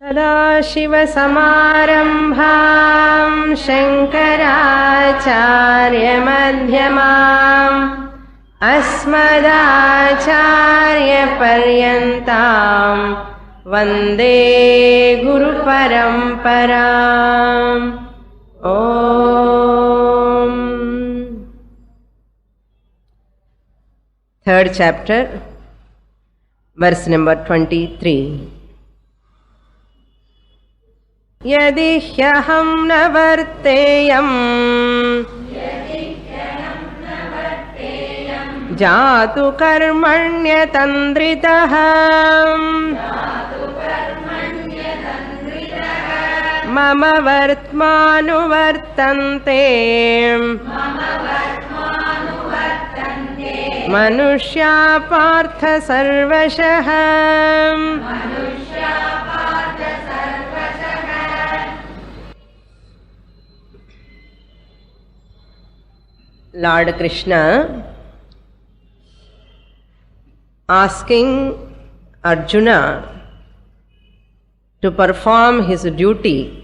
सदाशिवसमारम्भां शङ्कराचार्यमध्यमाम् अस्मदाचार्यपर्यन्तां वन्दे गुरुपरम्पराम्। ॐ Third chapter, verse number 23. यदि ह्यहं न वर्तेयं जातु कर्मण्यतन्द्रितः मम वर्त्मानुवर्तन्ते मनुष्या पार्थ सर्वशः। Lord Krishna asking Arjuna to perform his duty.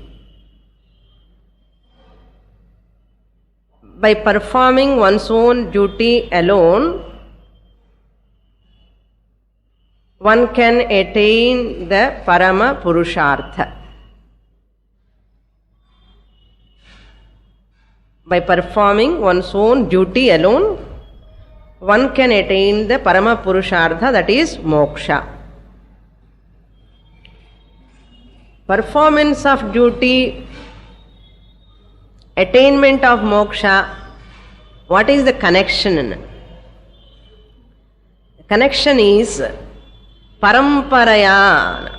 By performing one's own duty alone, one can attain the Parama Purushartha. By performing one's own duty alone, one can attain the Parama Purushartha, that is moksha. Performance of duty, attainment of moksha, what is the connection? The connection is paramparaya,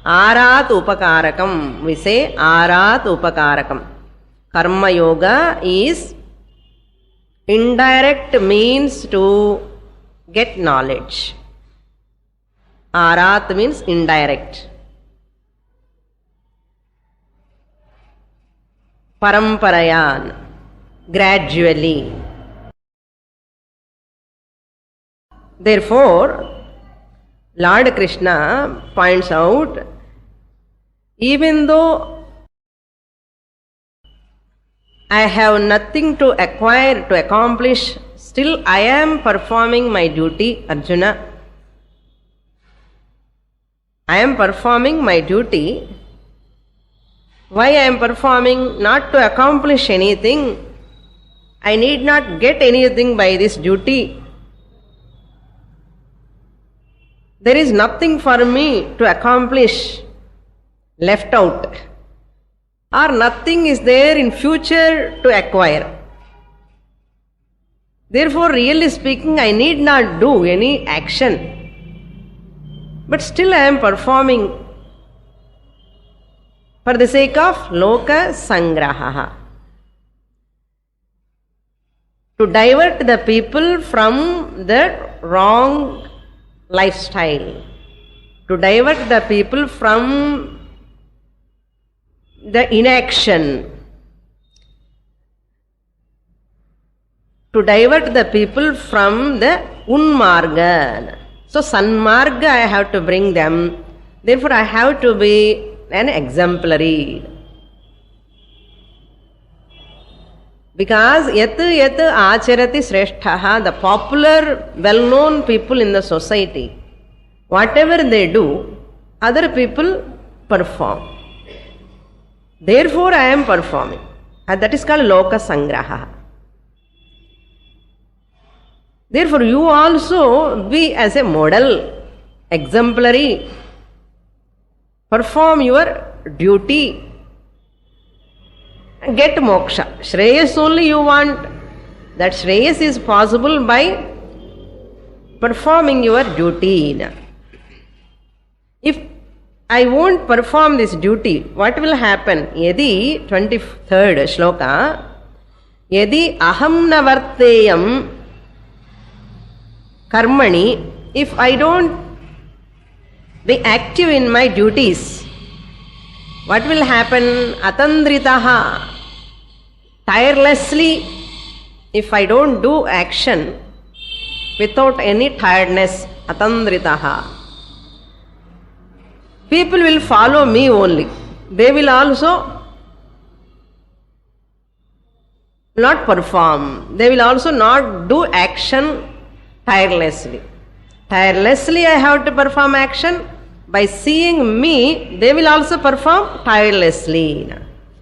arat upakarakam. We say arat upakarakam. Karma yoga is indirect means to get knowledge. Arat means indirect. Paramparayan, gradually. Therefore, Lord Krishna points out, even though I have nothing to acquire, to accomplish, still I am performing my duty, Arjuna. I am performing my duty. Why I am performing? Not to accomplish anything. I need not get anything by this duty. There is nothing for me to accomplish left out, or nothing is there in future to acquire. Therefore, really speaking, I need not do any action. But still I am performing for the sake of loka sangraha. To divert the people from the wrong lifestyle. To divert the people from the inaction, to divert the people from the unmarga. So sanmarga I have to bring them. Therefore I have to be an exemplary. Because yat acharati sreshtaha, the popular well-known people in the society, whatever they do, other people perform. Therefore I am performing. And that is called loka sangraha. Therefore you also be as a model, exemplary. Perform your duty. Get moksha. Shreyas only you want. That shreyas is possible by performing your duty. If I won't perform this duty, what will happen? Yadi, 23rd shloka, Yadi aham na varteyam karmani, if I don't be active in my duties, what will happen? Atandritaha, tirelessly, if I don't do action without any tiredness, atandritaha. people will follow me only. They will also not perform. They will also not do action tirelessly. Tirelessly I have to perform action. By seeing me, they will also perform tirelessly,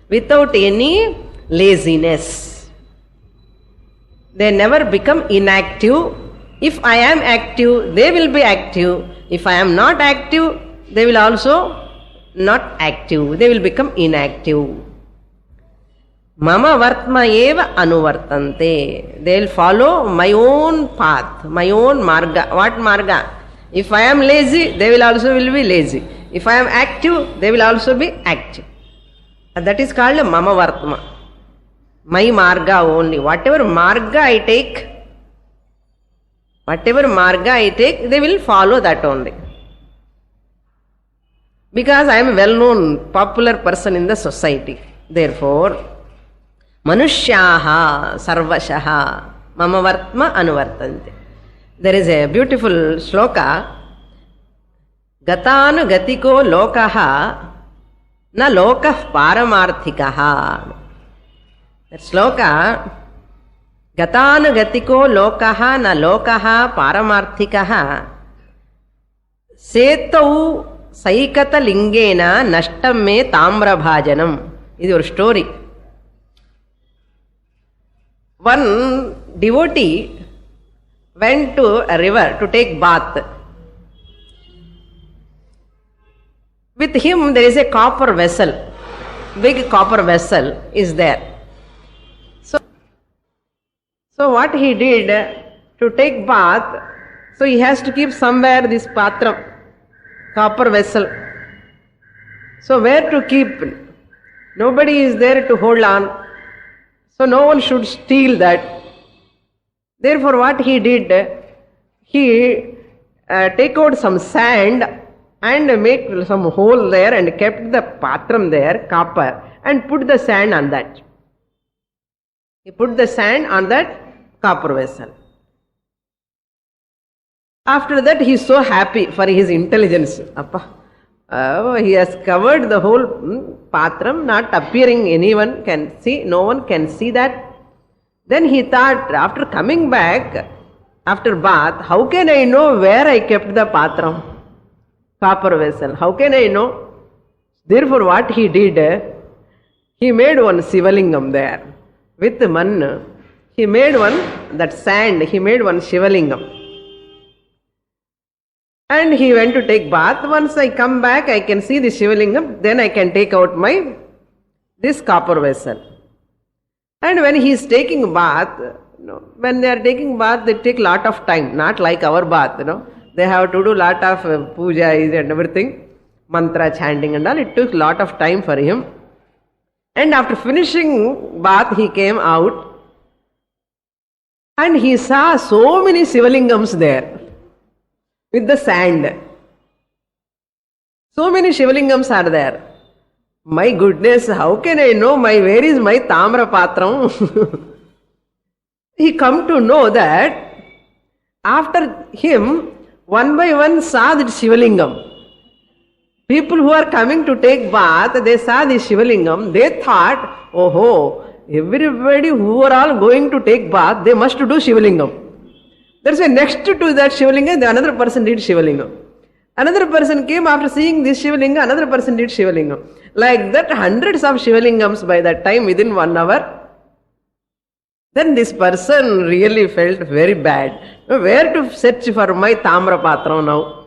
without any laziness. They never become inactive. If I am active, they will be active. If I am not active, they will also not active. They will become inactive. Mama vartma eva anuvartante. They will follow my own path, my own marga. What marga? If I am lazy, they will also be lazy. If I am active, they will also be active. And that is called mama vartma. My marga only. Whatever marga I take, they will follow that only. Because I am a well-known, popular person in the society. Therefore, manushyaha sarvashaha mama vartma anuvartante. There is a beautiful shloka. Gatanu gatiko lokaha na lokah paramarthikaha. That shloka, Gatanu gatiko lokaha na lokaha paramarthikaha setau saikata lingena nashtam me tamra bhajanam. This is your story. One devotee went to a river to take bath. With him there is a copper vessel. Big copper vessel is there. So what he did to take bath, so he has to keep somewhere this patram, copper vessel. So where to keep? Nobody is there to hold on. So no one should steal that. Therefore what he did, he take out some sand and make some hole there and kept the patram there, copper, and put the sand on that. He put the sand on that copper vessel. After that he is so happy for his intelligence. He has covered the whole patram, not appearing, anyone can see, no one can see that. Then he thought, after coming back, after bath, how can I know where I kept the patram, copper vessel? How can I know? Therefore what he did, he made one Sivalingam there. With man, he made one, that sand, he made one Shivalingam. And he went to take bath. Once I come back, I can see the Shivalingam, then I can take out this copper vessel. And when he is taking bath, when they are taking bath, they take lot of time, not like our bath, They have to do lot of pujas and everything, mantra chanting and all. It took lot of time for him. And after finishing bath, he came out and he saw so many Shivalingams there with the sand. So many Shivalingams are there. My goodness, how can I know where is my Tamra Patram? He come to know that after him, one by one saw that Shivalingam. People who are coming to take bath, they saw the Shivalingam, they thought, everybody who are all going to take bath, they must do Shivalingam. That's why next to that Shivalingam, another person did Shivalingam. Another person came after seeing this Shivalingam, another person did Shivalingam. Like that, hundreds of Shivalingams by that time within 1 hour. Then this person really felt very bad. Where to search for my Tamra Patram now?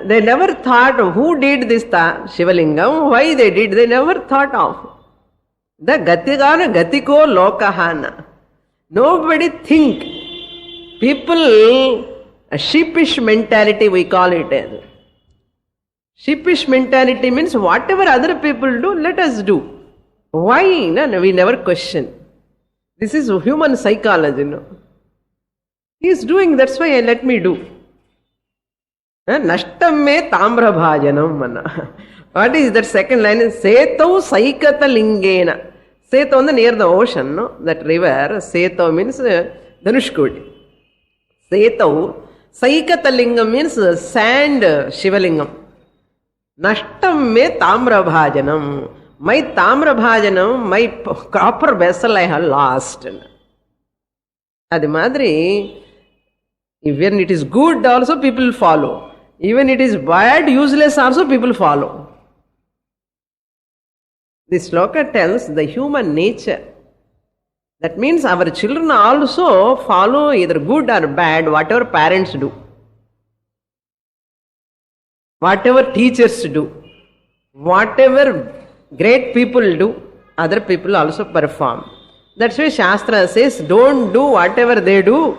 They never thought who did this Shivalingam, why they did, they never thought of. The Gatigana Gatiko Lokahana. Nobody think. People, a sheepish mentality we call it. Sheepish mentality means whatever other people do, let us do. Why? We never question. This is human psychology. He is doing, that's why let me do. Nashtam me tamra bhajanam. What is that second line? Setau saikata lingena. Setau near the ocean, that river. Setau means Dhanushkodi. Setau. Saikata lingam means sand Shivalingam. Nashtam me tamrabhajanam. My tamrabhajanam, my copper vessel I have lost. Adi madri, even it is good also people follow. Even it is bad, useless also people follow. This sloka tells the human nature. That means our children also follow either good or bad, whatever parents do. Whatever teachers do. Whatever great people do, other people also perform. That's why Shastra says, don't do whatever they do.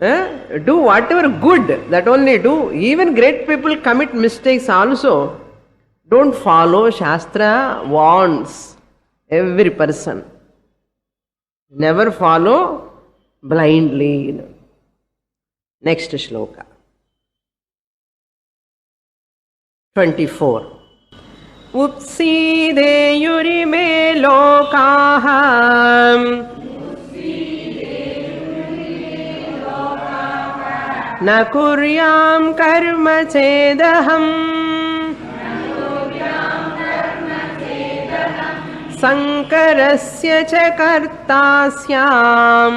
Do whatever good, that only do. Even great people commit mistakes also. Don't follow. Shastra warns every person. Never follow blindly. Next shloka. 24. Upsideyurime lokaham na kuryam karma chedaham sankarasya cha kartasyam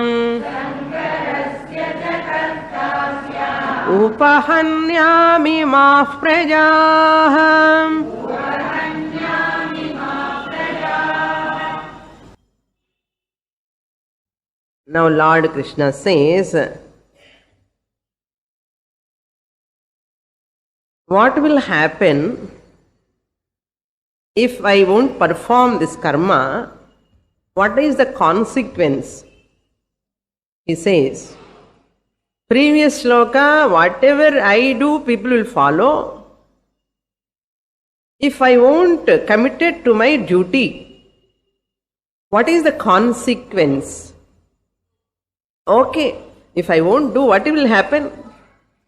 upahanyami mah prajaham. Now Lord Krishna says, what will happen if I won't perform this karma? What is the consequence? He says, previous shloka, whatever I do, people will follow. If I won't commit it to my duty, what is the consequence? Okay, if I won't do, what will happen?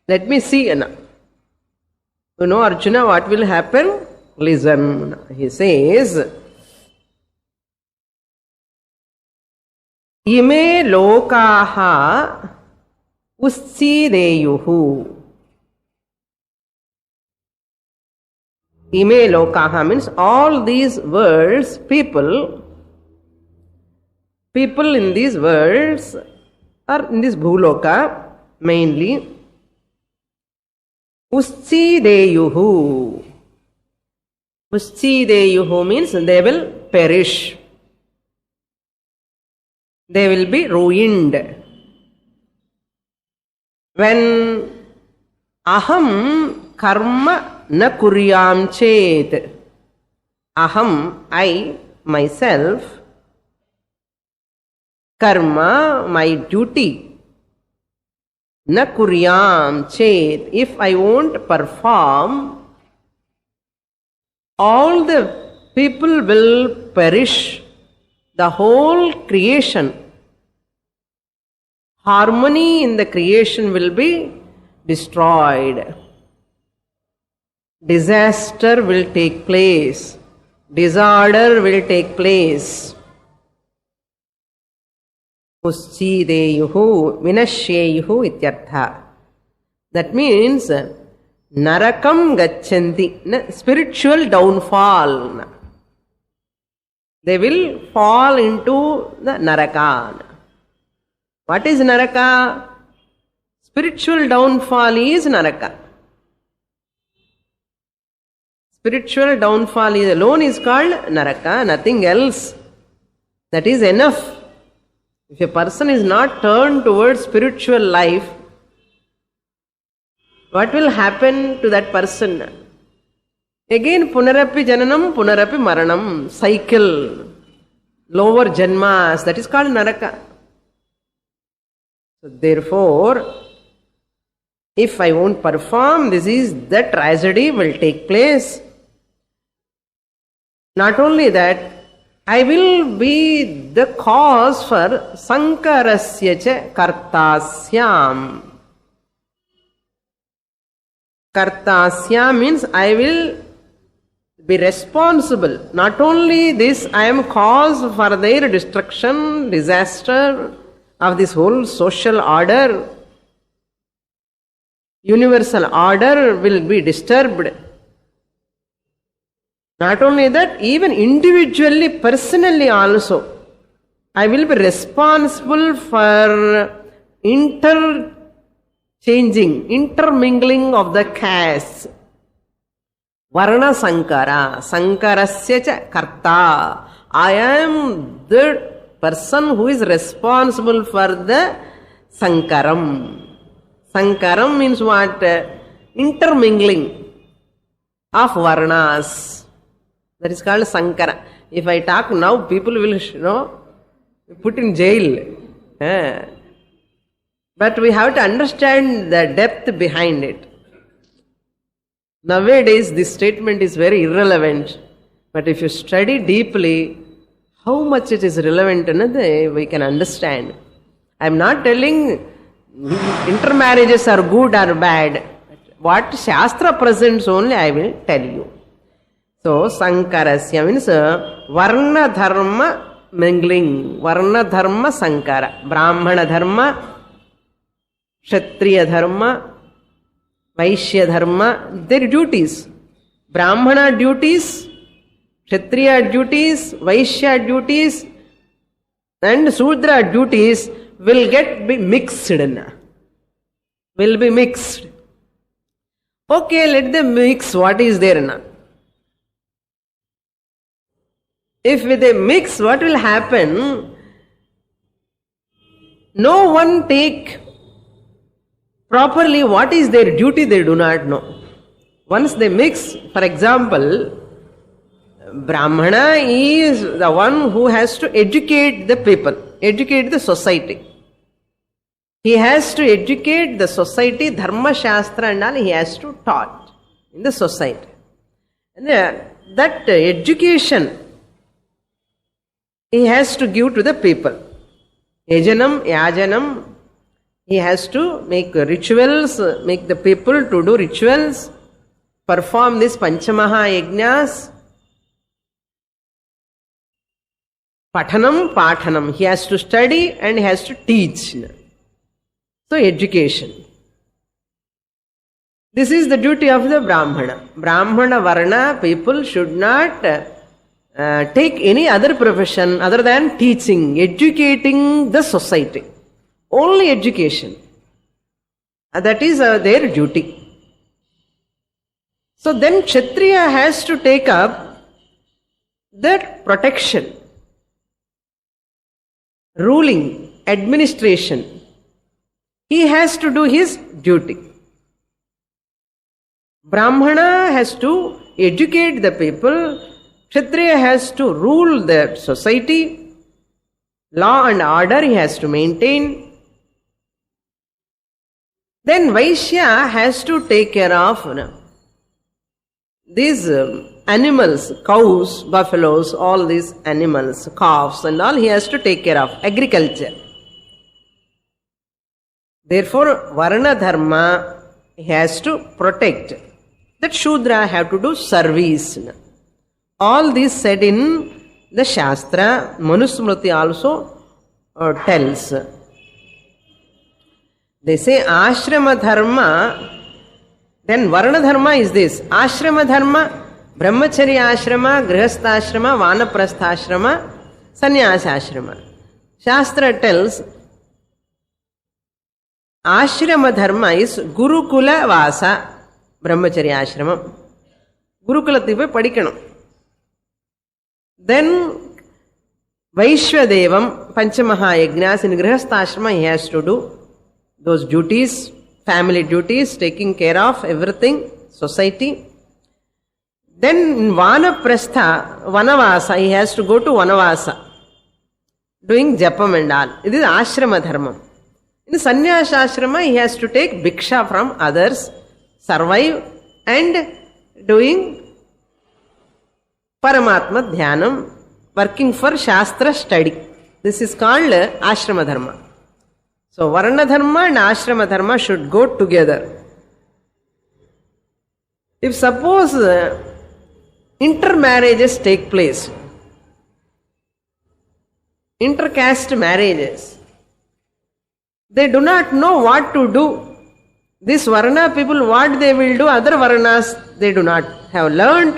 Let me see. You know, Arjuna, what will happen? Listen. He says, Ime lokaha ussideyuhu. Ime lokaha means all these worlds, people in these worlds, or in this bhuloka mainly, ussideyuhu. Ussideyuhu means they will perish. They will be ruined. When aham karma na kuryam chet, aham, I, myself, karma, my duty, na kuryam chet, if I won't perform, all the people will perish. The whole creation, harmony in the creation will be destroyed. Disaster will take place. Disorder will take place. Ussideyuhu vinashyeyuhu ityartha. That means narakam gacchanti, spiritual downfall. They will fall into the naraka. What is naraka? Spiritual downfall is naraka. Spiritual downfall is alone is called naraka, nothing else. That is enough. If a person is not turned towards spiritual life, what will happen to that person? Again, punarapi jananam, punarapi maranam, cycle, lower janmas, that is called naraka. So therefore, if I won't perform, the tragedy will take place. Not only that, I will be the cause for sankarasya cha kartasyam. Kartasya means I will be responsible. Not only this, I am cause for their destruction, disaster of this whole social order. Universal order will be disturbed. Not only that, even individually, personally also, I will be responsible for intermingling of the castes. Varna Sankara, Sankarasya cha karta. I am the person who is responsible for the Sankaram. Sankaram means what? Intermingling of Varnas. That is called Sankara. If I talk now, people will, put in jail. But we have to understand the depth behind it. Nowadays, this statement is very irrelevant. But if you study deeply, how much it is relevant, we can understand. I am not telling intermarriages are good or bad. What Shastra presents only I will tell you. So, Sankarasya means Varna Dharma mingling. Varna Dharma Sankara. Brahmana Dharma, Kshatriya Dharma, Vaishya Dharma, their duties. Brahmana duties, Kshatriya duties, Vaishya duties, and Sudra duties will be mixed. Will be mixed. Okay, let them mix. What is there now? If they mix, what will happen? No one take properly what is their duty, they do not know. Once they mix, for example, Brahmana is the one who has to educate the people, educate the society. He has to educate the society, Dharma Shastra and all he has to taught in the society. And that education he has to give to the people. Yajanam, Yajanam, he has to make rituals, make the people to do rituals, perform this Panchamaha Yajnas. Pathanam, Pathanam, he has to study and he has to teach. So, education. This is the duty of the Brahmana. Brahmana Varna people should not take any other profession other than teaching, educating the society. Only education. That is their duty. So then Kshatriya has to take up that protection, ruling, administration. He has to do his duty. Brahmana has to educate the people. Kshatriya has to rule the society. Law and order he has to maintain. Then Vaishya has to take care of these animals, cows, buffaloes, all these animals, calves and all he has to take care of. Agriculture. Therefore, Varna Dharma he has to protect. That Shudra have to do service. All this said in the Shastra, Manusmriti also tells. They say Ashrama Dharma, then Varna Dharma is this. Ashrama Dharma, Brahmacharya Ashrama, Grihastha Ashrama, Vanaprastha Ashrama, Sannyasa Ashrama. Shastra tells Ashrama Dharma is Gurukula Vasa, Brahmacharya Ashrama. Gurukulathukku poi padikkanum. Then Vaishwadevam, Panchamaha Yajnas in Grihastha Ashrama he has to do those duties, family duties, taking care of everything, society. Then in Vanaprastha, Vanavasa, he has to go to Vanavasa, doing Japam and all. This is Ashrama Dharma. In Sannyasa Ashrama, he has to take Bhiksha from others, survive and doing Paramatma Dhyanam, working for Shastra study. This is called Ashrama Dharma. So, Varna Dharma and Ashrama Dharma should go together. If suppose intermarriages take place, intercaste marriages, they do not know what to do. This Varna people, what they will do, other Varnas, they do not have learnt.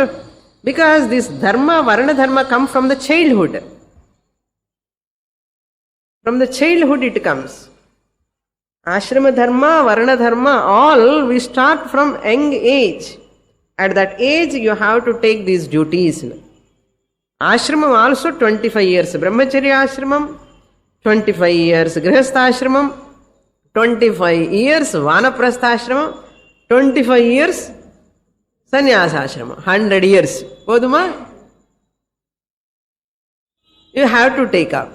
Because this dharma, varna dharma come from the childhood. From the childhood it comes. Ashrama dharma, varna dharma, all we start from young age. At that age you have to take these duties. Ashramam also 25 years. Brahmacharya ashramam 25 years. Grihastha ashramam 25 years. Vanaprastha ashramam 25 years. Sannyasa ashramam 100 years. Poduma? You have to take up.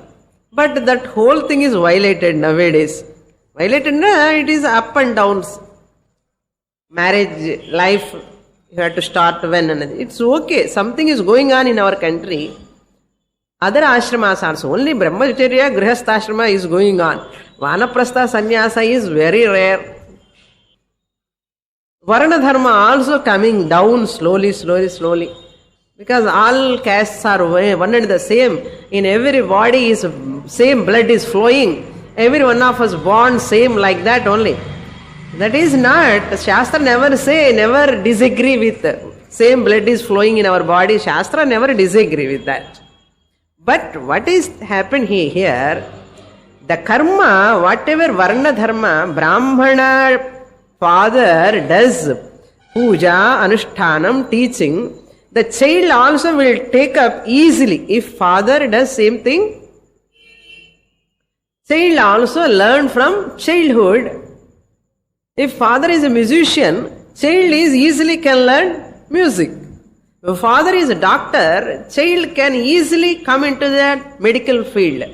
But that whole thing is violated nowadays. Violated, it is up and downs. Marriage, life, you have to start when. It's okay. Something is going on in our country. Other ashramas also. Only Brahmacharya, Grihastha ashrama is going on. Vanaprastha, Sannyasa is very rare. Varna dharma also coming down slowly. Because all castes are one and the same. In every body is same blood is flowing. Every one of us born same like that only. That is not. Shastra never say, never disagree with same blood is flowing in our body. Shastra never disagree with that. But what is happened here? The karma, whatever varna dharma, Brahmana father does, puja, anushtanam, teaching, the child also will take up easily. If father does same thing, child also learn from childhood. If father is a musician, child is easily can learn music. If father is a doctor, child can easily come into that medical field.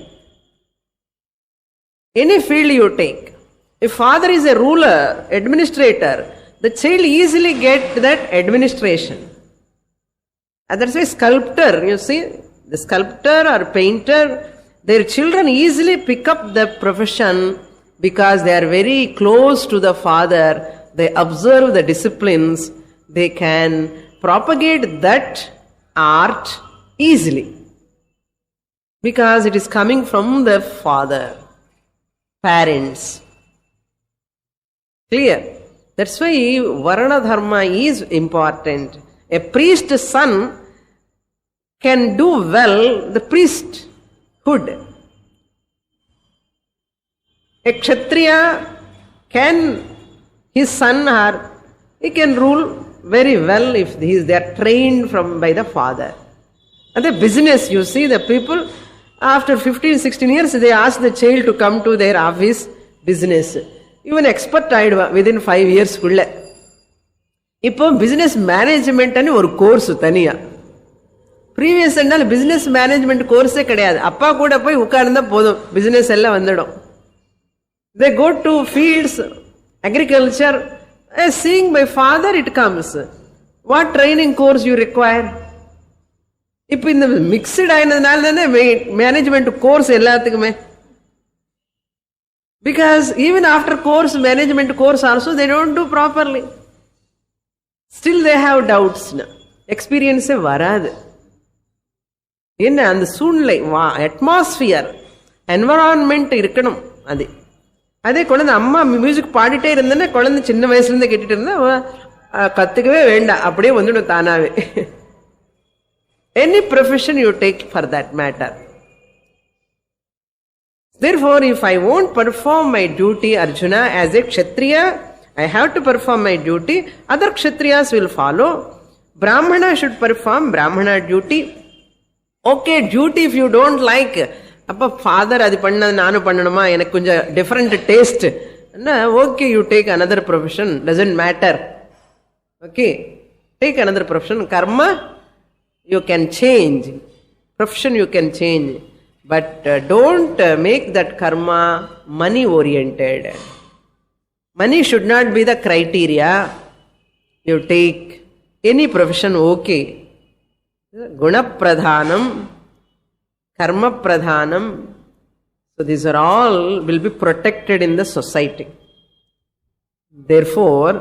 Any field you take. If father is a ruler, administrator, the child easily get that administration. And that's why sculptor, you see, the sculptor or painter, their children easily pick up the profession because they are very close to the father. They observe the disciplines. They can propagate that art easily because it is coming from the father, parents. Clear? That's why Varna Dharma is important. A priest's son can do well the priesthood. A Kshatriya can, his son or he can rule very well if they are trained by the father. And the business, you see, the people after 15, 16 years, they ask the child to come to their office business. Even expert ஆயிடுவான் within 5 years குள்ள. இப்போ business மேனேஜ்மெண்ட்னு ஒரு course தனியா. Previous என்னால் business management கோர்ஸே கிடையாது. அப்பா கூட போய் உட்கார்ந்தா போதும், பிசினஸ் எல்லாம் வந்துடும். They go to fields, agriculture, seeing by father it comes. What training course you require? இப்போ இந்த மிக்ஸ்டு ஆயினதுனால தானே மேனேஜ்மெண்ட் கோர்ஸ் எல்லாத்துக்குமே. Because even after course, management course also, they don't do properly. Still they have doubts. Experience varadu. என்ன அந்த சூழ்நிலை, atmosphere, environment இருக்கணும். அதே குழந்தை அம்மா மியூசிக் பாடிட்டே இருந்தேன்னா குழந்தை சின்ன வயசுல இருந்து கேட்டுட்டு இருந்தா கத்துக்கவே வேண்டாம், அப்படியே வந்துடும் தானாவே. Any profession you take for that matter. Therefore, if I won't perform my duty, Arjuna, as a Kshatriya, I have to perform my duty. Other Kshatriyas will follow. Brahmana should perform Brahmana duty. Okay, duty if you don't like. அப்போ father அது பண்ணது நானும் பண்ணணுமா, எனக்கு கொஞ்சம் different taste, okay you take another profession, doesn't matter. Okay, take another profession. Karma you can change, profession you can change. But don't make that karma money oriented. Money should not be the criteria. You take any profession, okay. Guna pradhanam, karma pradhanam. So these are all will be protected in the society. Therefore,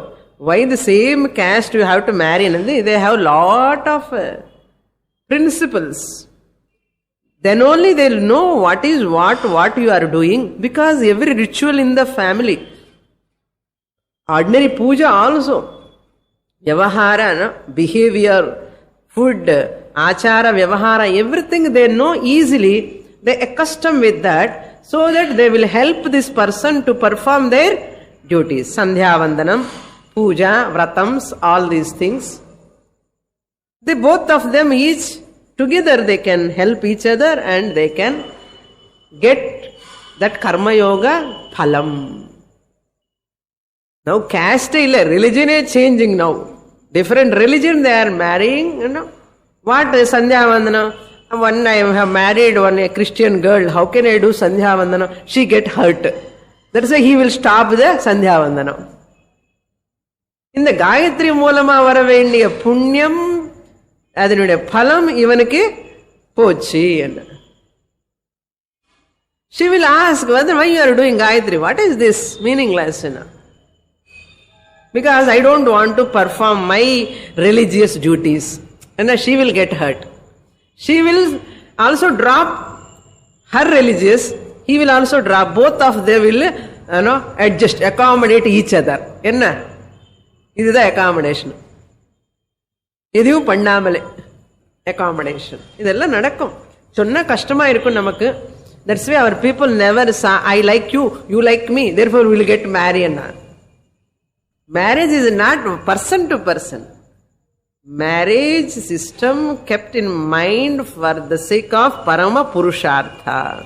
why the same caste you have to marry? They have lot of principles. Then only they will know what is what you are doing, because every ritual in the family, ordinary puja also, vyavahara, behavior, food, achara, vyavahara, everything they know easily. They accustom with that, so that they will help this person to perform their duties. Sandhya Vandanam, puja, vratams, all these things. They both of them each together they can help each other and they can get that karma yoga phalam. Now caste religion is changing now. Different religion they are marrying, What is Sandhya Vandana? One I have married a Christian girl. How can I do Sandhya Vandana? She get hurt. That's why he will stop the Sandhya Vandana. In the Gayatri Moolama varavendiya punyam adinude phalam ivanike pochi. She will ask, why you are doing Gayatri? What is this? Meaningless. Because I don't want to perform my religious duties. And she will get hurt. She will also drop her religious. He will also drop. Both of them will adjust, accommodate each other. This is the accommodation. This is Pandamale. Accommodation. This is nadakkum. Chonna kashtamā irukkum namakku. That's why our people never say, I like you, you like me, therefore we will get married. Marriage is not person to person. Marriage system kept in mind for the sake of Parama Purushartha.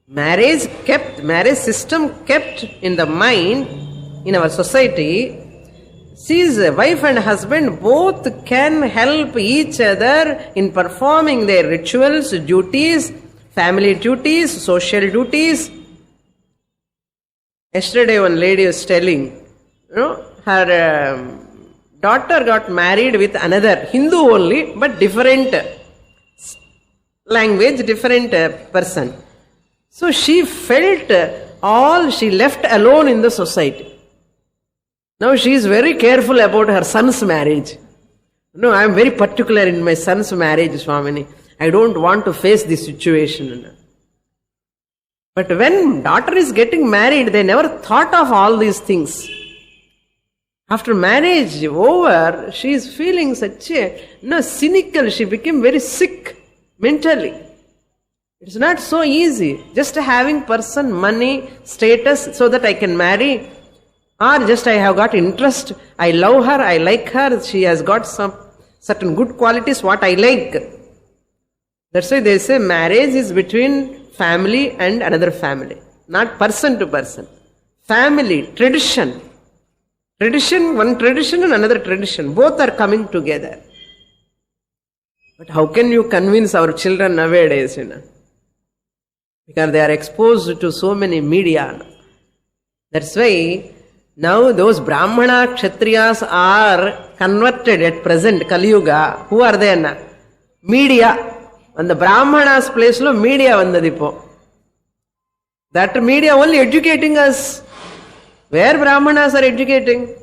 Marriage system kept in the mind in our society. Sees wife and husband both can help each other in performing their rituals, duties, family duties, social duties. Yesterday one lady was telling, her daughter got married with another Hindu only, but different language, different person. So she felt she left alone in the society. Now she is very careful about her son's marriage. No, I am very particular in my son's marriage, Swamini. I don't want to face this situation. But when daughter is getting married, they never thought of all these things. After marriage over, she is feeling such cynical. She became very sick mentally. It's not so easy. Just having person, money, status so that I can marry. Or just I have got interest, I love her, I like her, she has got some certain good qualities, what I like. That's why they say marriage is between family and another family, not person to person. Family, tradition. One tradition and another tradition, both are coming together. But how can you convince our children nowadays, Because they are exposed to so many media. That's why now those Brahmana Kshatriyas are converted at present, Kali Yuga. Who are they? Media. On the Brahmana's place, media vandadipo. That media only educating us. Where Brahmanas are educating?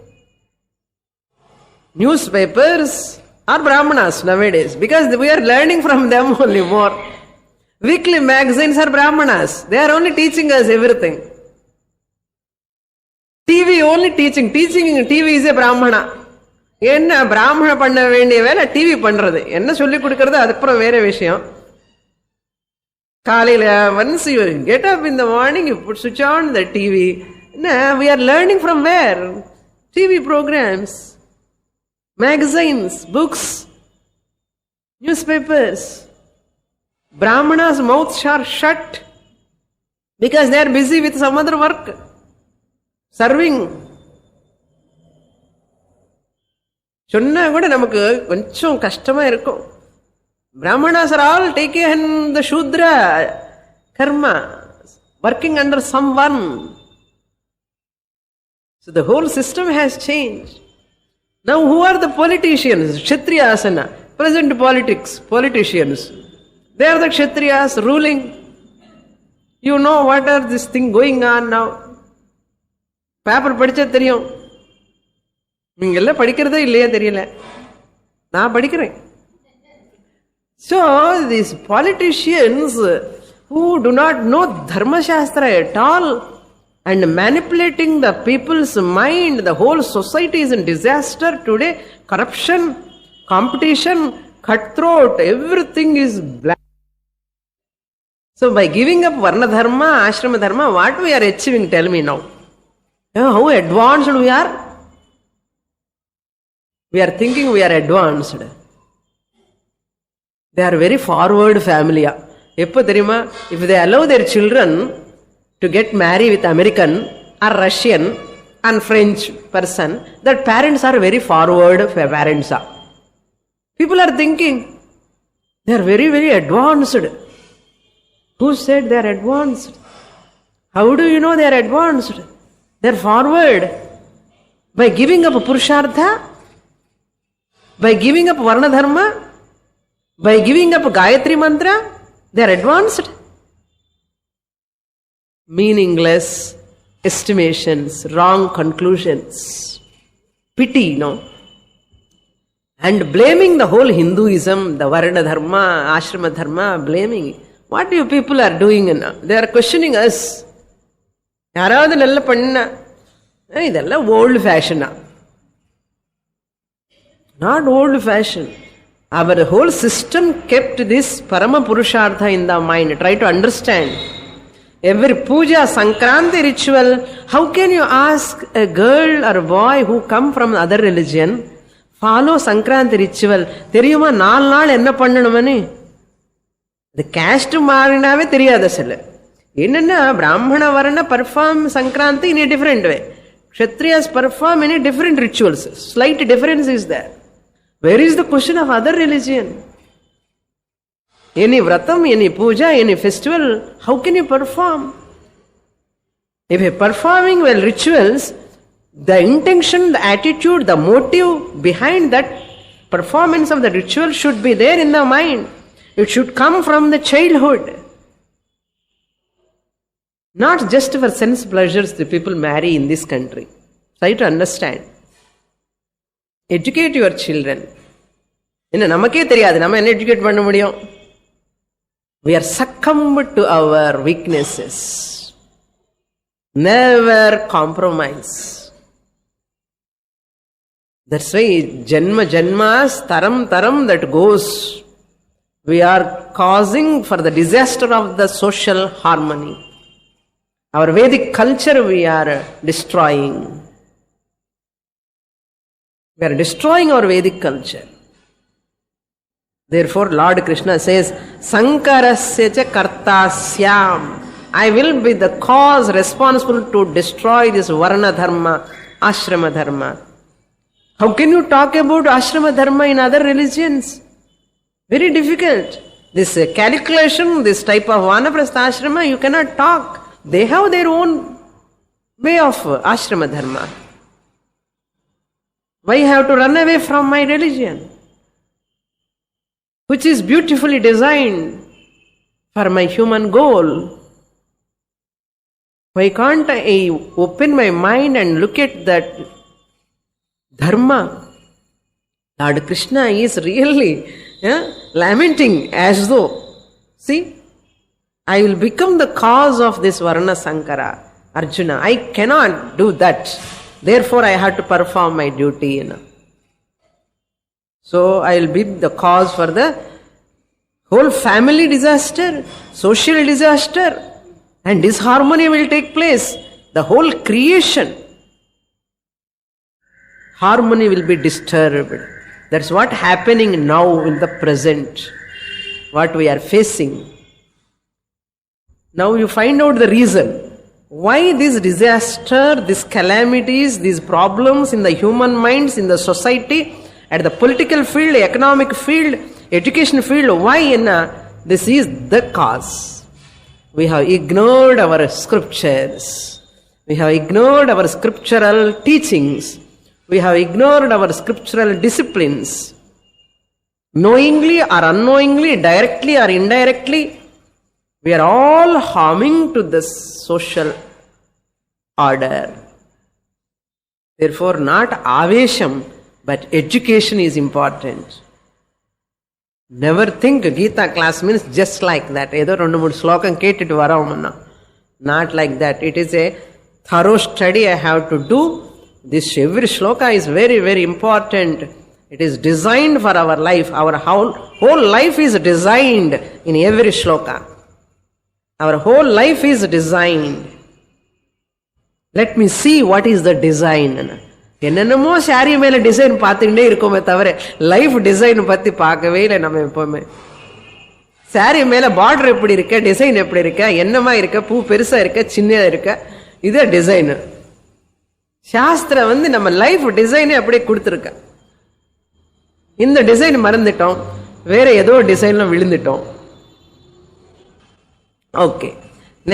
Newspapers are Brahmanas nowadays, because we are learning from them only more. Weekly magazines are Brahmanas. They are only teaching us everything. TV only teaching. TV is a Brahmana. என்ன பிராமண பண்ண வேண்டிய வேலை TV பண்றது. என்ன சொல்லி கொடுக்கறது அதுக்கப்புறம் வேற விஷயம். காலையில once you get up in the morning, you put switch on the TV. We are learning from where? TV programs, magazines, books, newspapers. Brahmanas' mouths are shut because they are busy with some other work. Serving. சொன்னா கூட நமக்கு கொஞ்சம் கஷ்டமா இருக்கும். Brahmanas are all taking the Shudra karma, working under someone. So the whole system has changed. Now who are the politicians? Kshatriyasana. Present politicians. They are the Kshatriyas ruling. You know what are this thing going on now? Paper படிச்சா தெரியும். நீங்க எல்லாம் படிக்கிறதே இல்லையா தெரியல. நான் படிக்கிறேன். So these politicians who do not know Dharma Shastra at all and manipulating the people's mind. The whole society is in disaster today. Corruption, competition, cutthroat, everything is black. So by giving up Varna Dharma, Ashrama Dharma, what we are achieving? Tell me now. How advanced we are? We are thinking we are advanced. They are very forward family. If they allow their children to get married with American or Russian and French person, that parents are very forward parents. People are thinking they are very, very advanced. Who said they are advanced? How do you know they are advanced? They are forward. By giving up Purushartha, by giving up Varna Dharma, by giving up Gayatri Mantra, they are advanced. Meaningless estimations, wrong conclusions, pity, and blaming the whole Hinduism, the Varna Dharma, Ashrama Dharma, blaming. What you people are doing now? They are questioning us. Yaravadu nalla panna, idella old fashion. Not old fashion. Our whole system kept this Parama Purushartha in the mind. Try to understand. Every puja, Sankranti ritual, how can you ask a girl or a boy who come from other religion, follow Sankranti ritual? Theriyuma 4 naal enna pannanumani? The caste maarinave theriyadha sella. Enna Brahmana Varna perform Sankranti in a different way. Kshatriyas perform in a different rituals. Slight difference is there. Where is the question of other religion? Any vratam, any puja, any festival, how can you perform? If you are performing well rituals, the intention, the attitude, the motive behind that performance of the ritual should be there in the mind. It should come from the childhood. Not just for sense pleasures the people marry in this country. Try to understand. Educate your children. Namakke theriyadu, nama enna educate panna mudiyum? We are succumbed to our weaknesses. Never compromise. That's why janmas, taram that goes. We are causing for the disaster of the social harmony. Our Vedic culture we are destroying. We are destroying our Vedic culture. Therefore, Lord Krishna says, Sankarasya cha kartasyam. I will be the cause responsible to destroy this Varna Dharma, Ashrama Dharma. How can you talk about Ashrama Dharma in other religions? Very difficult. This calculation, this type of Vanaprastha Ashrama, you cannot talk. They have their own way of Ashrama Dharma. Why I have to run away from my religion, which is beautifully designed for my human goal? Why can't I open my mind and look at that Dharma? Lord Krishna is really lamenting as though, see, I will become the cause of this Varna Sankara. Arjuna, I cannot do that. Therefore, I have to perform my duty. So, I will be the cause for the whole family disaster, social disaster, and disharmony will take place. The whole creation, harmony will be disturbed. That's what happening now in the present, what we are facing. Now you find out the reason. Why this disaster, these calamities, these problems in the human minds, in the society, at the political field, economic field, education field, why? This is the cause. We have ignored our scriptures. We have ignored our scriptural teachings. We have ignored our scriptural disciplines. Knowingly or unknowingly, directly or indirectly, we are all harming to the social order. Therefore, not avesham, but education is important. Never think Gita class means just like that. Not like that. It is a thorough study I have to do. This every shloka is very, very important. It is designed for our life. Our whole life is designed in every shloka. Our whole life is designed. Let me see what is the design. என்னென்னமோ sorry மேல design பார்த்துக்கிட்டே இருக்கோமே தவிர life design பத்தி பார்க்கவே இல்லை நம்ம எப்பவுமே. சாரி மேல பார்டர் எப்படி இருக்க, டிசைன் எப்படி இருக்க, என்னமா இருக்க, பூ பெருசா இருக்க, சின்னதா இருக்க, இது டிசைன். சாஸ்திரம் நம்ம லைஃப் டிசைனே அப்படியே கொடுத்துருக்க. இந்த டிசைன் மறந்துட்டோம், வேற ஏதோ டிசைன்ல விழுந்துட்டோம். Okay,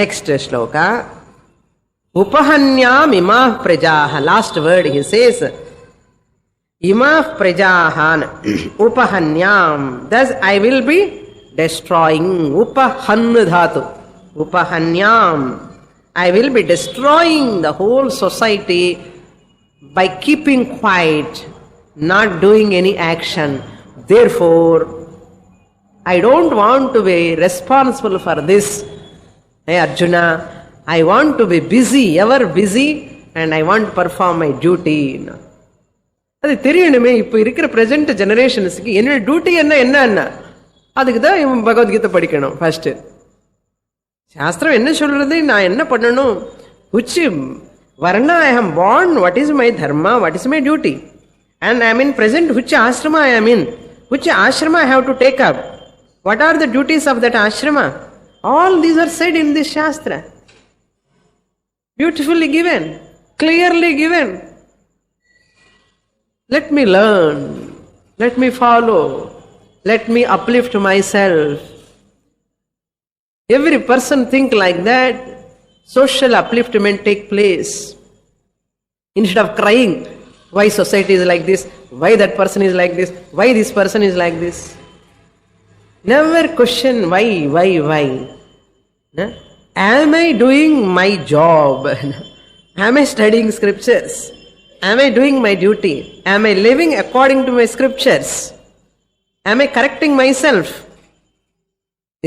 next shloka. उपहन्याम इमाः प्रजाः. Last word he says, इमाः प्रजाः उपहन्याम. Thus I will be destroying. उपहन् धातु. उपहन्याम. I will be destroying the whole society by keeping quiet, not doing any action. Therefore, I don't want to be responsible for this. Hey Arjuna, I want to be busy, ever busy, and I want to perform my duty. அது தெரியணுமே. இப்போ இருக்கிற present ஜெனரேஷன்ஸ்க்கு என்னோட duty என்ன, அதுக்கு தான் இவன் பகவத்கீதை படிக்கணும். First சாஸ்திரம் என்ன சொல்றது, நான் என்ன பண்ணணும், which varna I am born, what is my dharma, what is my duty, and I am in present, which ashrama I am in, which ashrama I have to take up, what are the duties of that ashrama. All these are said in this shastra. Beautifully given, clearly given. Let me learn, let me follow, let me uplift myself. Every person think like that, social upliftment take place. Instead of crying, why society is like this, why that person is like this, why this person is like this. Never question why. No? Am I doing my job? Am I studying scriptures? Am I doing my duty? Am I living according to my scriptures? Am I correcting myself?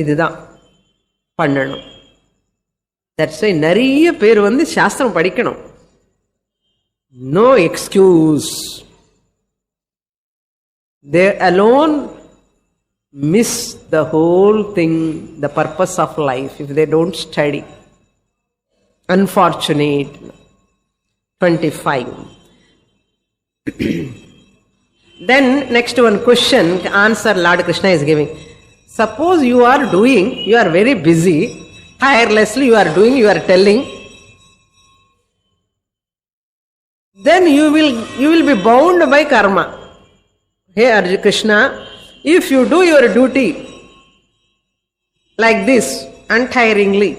இதுதான் பண்ணணும். That's why நிறைய பேர் சாஸ்திரம் படிக்கணும். No excuse. They alone miss the whole thing, the purpose of life, if they don't study. Unfortunate. 25. Then next one question, answer Lord Krishna is giving. Suppose you are very busy, tirelessly you are doing, you are telling, then you will be bound by karma. Hey Arjuna Krishna, if you do your duty like this untiringly,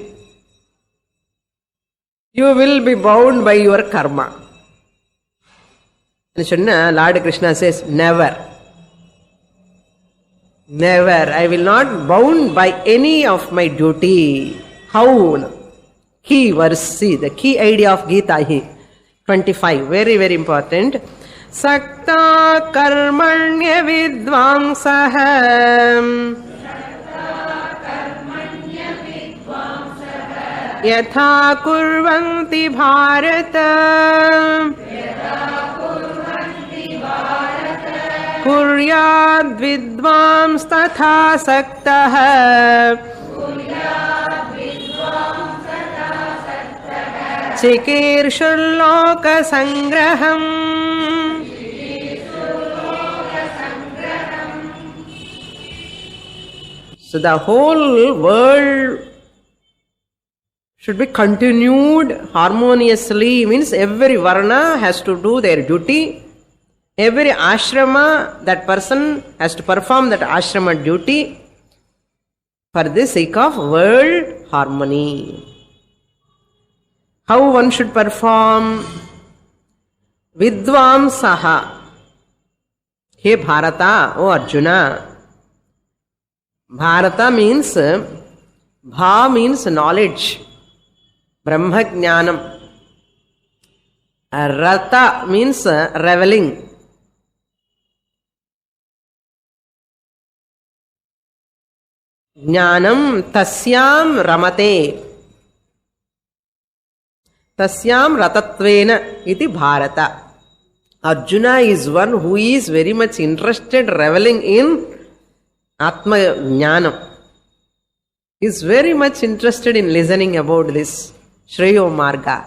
you will be bound by your karma. Lord Krishna says, never. Never. I will not bound by any of my duty. How? Key verse, see the key idea of Gita here. 25, very, very important. Sakta karmanya vidvangsah yatha kurvanti bharata kuryad vidvams tatha saktah chikirshulloka sangraham. So the whole world should be continued harmoniously, means every varna has to do their duty. Every ashrama, that person has to perform that ashrama duty for the sake of world harmony. How one should perform? Vidvamsaha. Hey Bharata, oh Arjuna. Bharata means, Bha means knowledge, Brahma Jnanam. Rata means reveling. Jnanam tasyam ramate. tasyam ratatvena iti bharata. Arjuna is one who is very much interested, reveling in Atma Jnanam. He is very much interested in listening about this Shreyo Marga.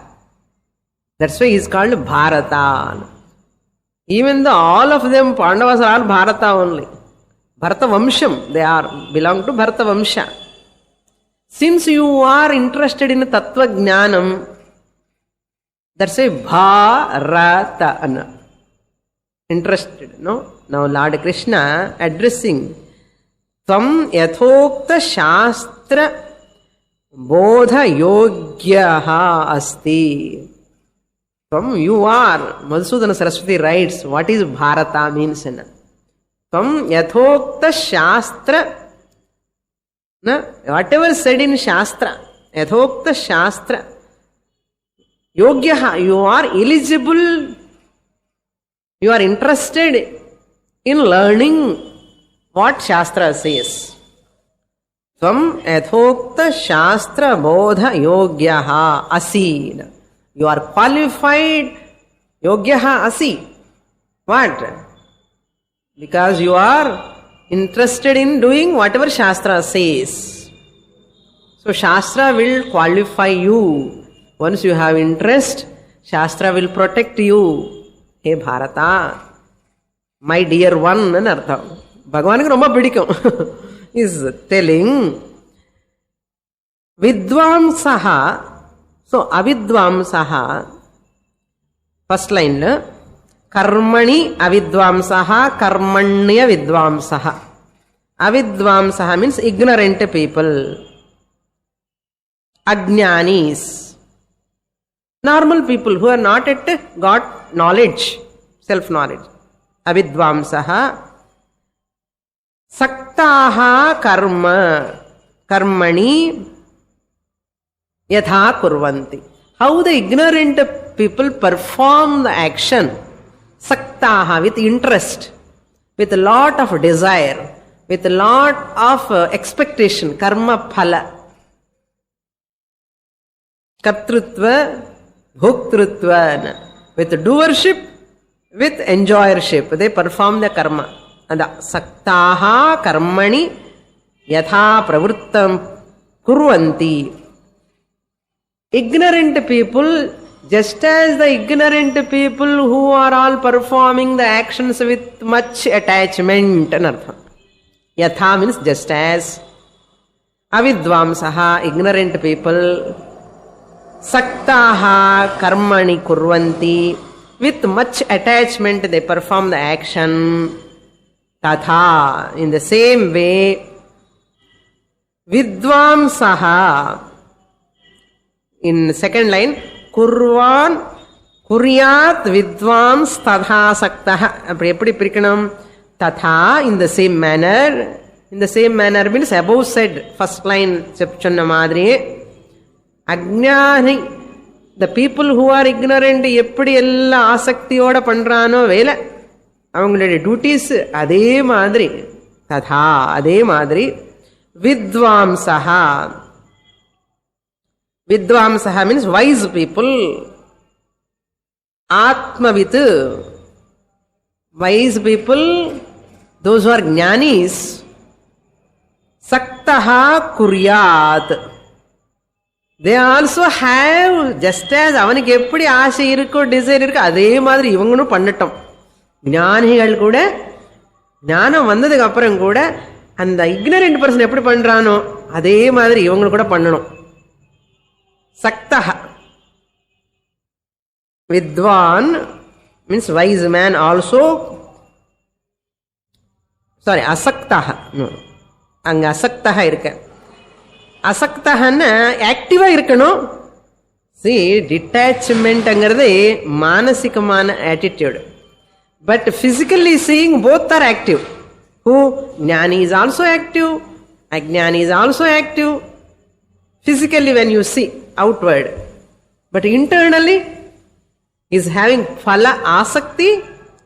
That's why he is called Bharata. Even though all of them, Pandavas are all Bharata only. Bharata Vamsham, they belong to Bharata Vamsha. Since you are interested in Tattva Jnanam, that's why Bharata. Interested, no? Now Lord Krishna addressing Tvam yathokta shastra bodha yogyaha asti. Tvam, you are. Madhusudana Saraswati writes, what is Bharata means. Tvam yathokta shastra. Whatever said in Shastra, yathokta shastra. Yogyaha, you are eligible. You are interested in learning what Shastra says. Tvam yathokta shastra bodha yogyaha asi. You are qualified. Yogyaha asi. What? Because you are interested in doing whatever Shastra says. So Shastra will qualify you. Once you have interest, Shastra will protect you. Hey Bharata, my dear one, anartha. Bhagavan romba pidikum is telling Vidvamsaha. So avidvamsaha, first line, karmani avidvamsaha, karmanya vidvamsaha. Avidvamsaha means ignorant people, ajnanis, normal people who are not yet got knowledge, self-knowledge. Avidvamsaha, saktaha karma, karmani yatha kurvanti. How the ignorant people perform the action, saktaha, with interest, with a lot of desire, with a lot of expectation, karma phala, kartrutva, bhoktrutva, with doership, with enjoyership, they perform the karma. And saktaha karmani yatha pravrittam kurvanti. Ignorant people, just as the ignorant people who are all performing the actions with much attachment, yatha means just as. Avidvamsaha, ignorant people, saktaha karmani kurvanti, with much attachment they perform the action. Tatha, in the same way, vidvamsaha, in second line, kurvan kuryat vidvams tadha saktaha. Eppadi pirikkanam? Tatha, in the same manner. In the same manner means above said, first line chonna madri. Ajnani, the people who are ignorant, eppadi ella asaktiyoda pandrano vela, avங்களுடைய duties அதே மாதிரி. ததா, அதே மாதிரி. Vidvamsaha. Vidvamsaha means wise people. Atmavit, wise people, those who are jnanis. Saktaha kuryat, they also have, just as avanikku eppadi aasha irukko, desire irukko, adhe madri ivangunu pannattam. ஞானிகள் கூட ஞானம் வந்ததுக்கு அப்புறம் கூட அந்த ignorant person எப்படி பண்றானோ அதே மாதிரி இவங்க கூட பண்ணணும். சக்தஹ, வித்வான் means wise man also. Sorry, asaktaha, அங்க அசக்தஹ இருக்க. அசக்தஹன்னா ஆக்டிவா இருக்கணும். See, detachmentங்கிறது மானசிகமான attitude. But physically seeing, both are active. Who? Jnani is also active, Ajnani is also active. Physically when you see outward. But internally is having phala asakti.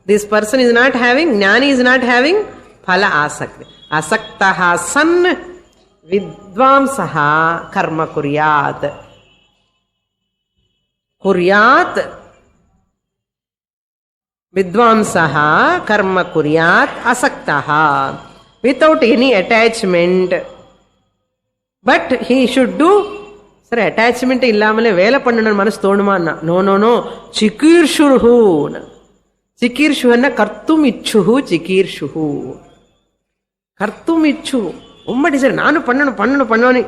This person is not having, Jnani is not having phala asakti. Asaktaha san vidvamsaha karma kuryat. kuryat vidvamsaha karma kuryat asaktaha, without any attachment. But he should do, sir, attachment illamale vela pannanu manasu thonuma anna. No, chikirshurhu. Chikirshu anna kartum ichuhu chikirshuhu. Kartum ichuhu. Ummati sir nanu pannanu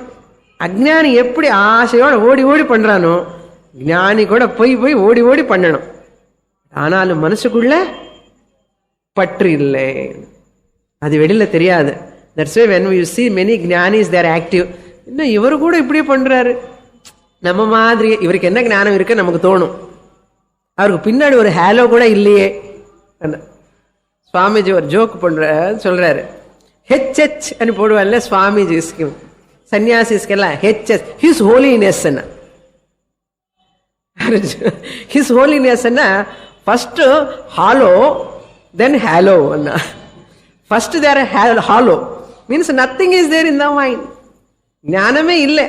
అజ్ఞాని ఎప్పుడు ఆశయోడ ఓడి ఓడి పண்றானோ జ్ఞాని కూడా పోయి ఓడి ఓడి பண்ணணும். ஆனாலும் மனசுக்குள்ள பற்று இல்லை, அது வெளியில தெரியாது. That's why when you see many jnanis they are active. இன்னும் இவரு கூட இப்படியே பண்றாரு, நம்ம மாதிரி இவருக்கு என்ன ஞானம் இருக்கு நமக்கு தோணும். அவருக்கு பின்னாடி ஒரு ஹேலோ கூட இல்லையே. சுவாமிஜி ஒரு ஜோக் சொல்றாரு, ஹெச்ஹெச் అని போடுவார்ல சுவாமிஜிஸ்க்கு சன்னியாசிஸ்கெல்லாம் ஹெச்எஸ், ஹிஸ் ஹோலினஸ் என்ன, ஹிஸ் ஹோலினஸ் என்ன, ஃபர்ஸ்ட் ஹாலோ தென் ஹேலோ அண்ணா. First there hollow means nothing is there in the mind. ஞானமே இல்லை,